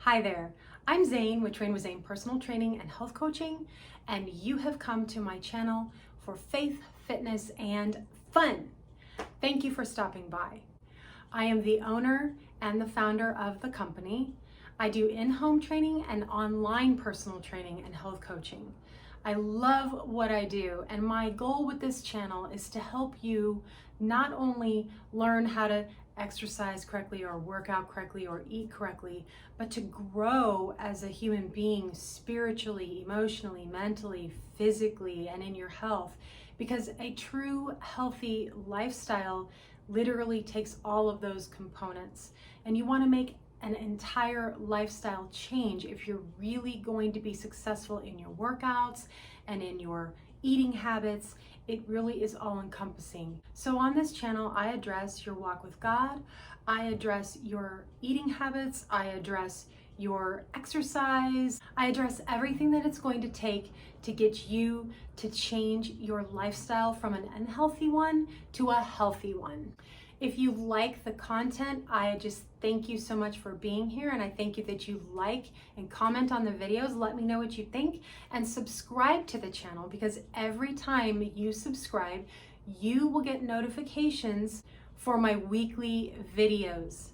Hi there, I'm Zane with Train with Zane Personal Training and Health Coaching, and you have come to my channel for faith, fitness, and fun. Thank you for stopping by. I am the owner and the founder of the company. I do in-home training and online personal training and health coaching. I love what I do, and my goal with this channel is to help you not only learn how to exercise correctly or work out correctly or eat correctly, but to grow as a human being spiritually, emotionally, mentally, physically, and in your health. Because a true healthy lifestyle literally takes all of those components, and you want to make an entire lifestyle change if you're really going to be successful in your workouts and in your eating habits. It really is all encompassing. So on this channel, I address your walk with God, I address your eating habits, I address your exercise, I address everything that it's going to take to get you to change your lifestyle from an unhealthy one to a healthy one. If you like the content, I just thank you so much for being here, and I thank you that you like and comment on the videos. Let me know what you think, and subscribe to the channel, because every time you subscribe, you will get notifications for my weekly videos.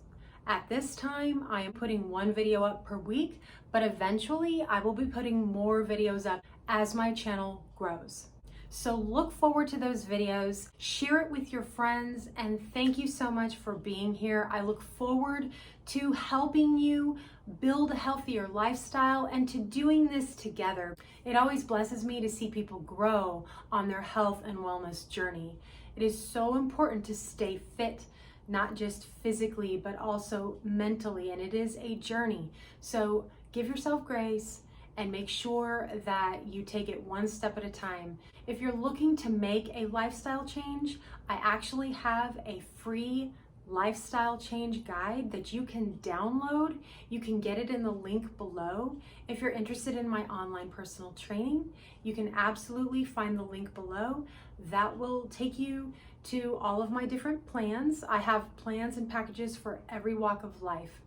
At this time, I am putting one video up per week, but eventually I will be putting more videos up as my channel grows. So look forward to those videos, share it with your friends, and thank you so much for being here. I look forward to helping you build a healthier lifestyle and to doing this together. It always blesses me to see people grow on their health and wellness journey. It is so important to stay fit, not just physically, but also mentally, and it is a journey. So give yourself grace and make sure that you take it one step at a time. If you're looking to make a lifestyle change, I actually have a free lifestyle change guide that you can download. You can get it in the link below. If you're interested in my online personal training, you can absolutely find the link below. That will take you to all of my different plans. I have plans and packages for every walk of life.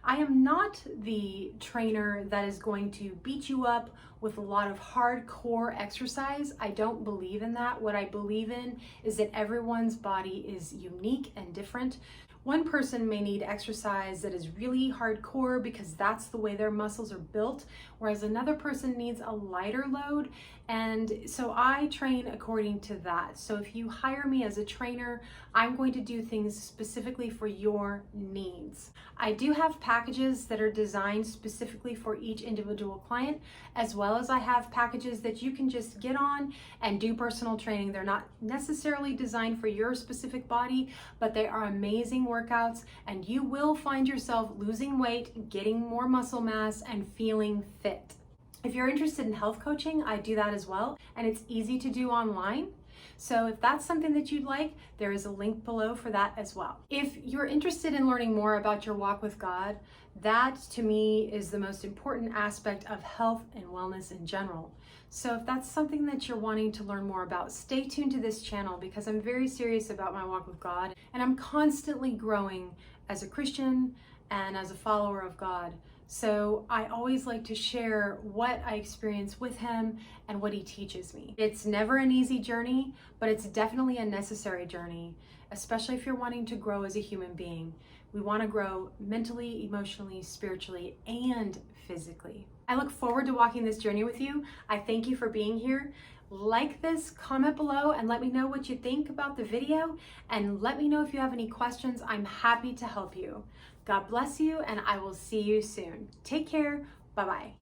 I am not the trainer that is going to beat you up with a lot of hardcore exercise. I don't believe in that. What I believe in is that everyone's body is unique and different. One person may need exercise that is really hardcore because that's the way their muscles are built, whereas another person needs a lighter load. And so I train according to that. So if you hire me as a trainer, I'm going to do things specifically for your needs. I do have packages that are designed specifically for each individual client, as well as I have packages that you can just get on and do personal training. They're not necessarily designed for your specific body, but they are amazing workouts, and you will find yourself losing weight, getting more muscle mass, and feeling fit. If you're interested in health coaching, I do that as well, and it's easy to do online. So if that's something that you'd like, there is a link below for that as well. If you're interested in learning more about your walk with God, that to me is the most important aspect of health and wellness in general. So if that's something that you're wanting to learn more about, stay tuned to this channel, because I'm very serious about my walk with God, and I'm constantly growing as a Christian and as a follower of God. So I always like to share what I experience with him and what he teaches me. It's never an easy journey, but it's definitely a necessary journey, especially if you're wanting to grow as a human being. We want to grow mentally, emotionally, spiritually, and physically. I look forward to walking this journey with you. I thank you for being here. Like this, comment below, and let me know what you think about the video, and let me know if you have any questions. I'm happy to help you. God bless you, and I will see you soon. Take care. Bye-bye.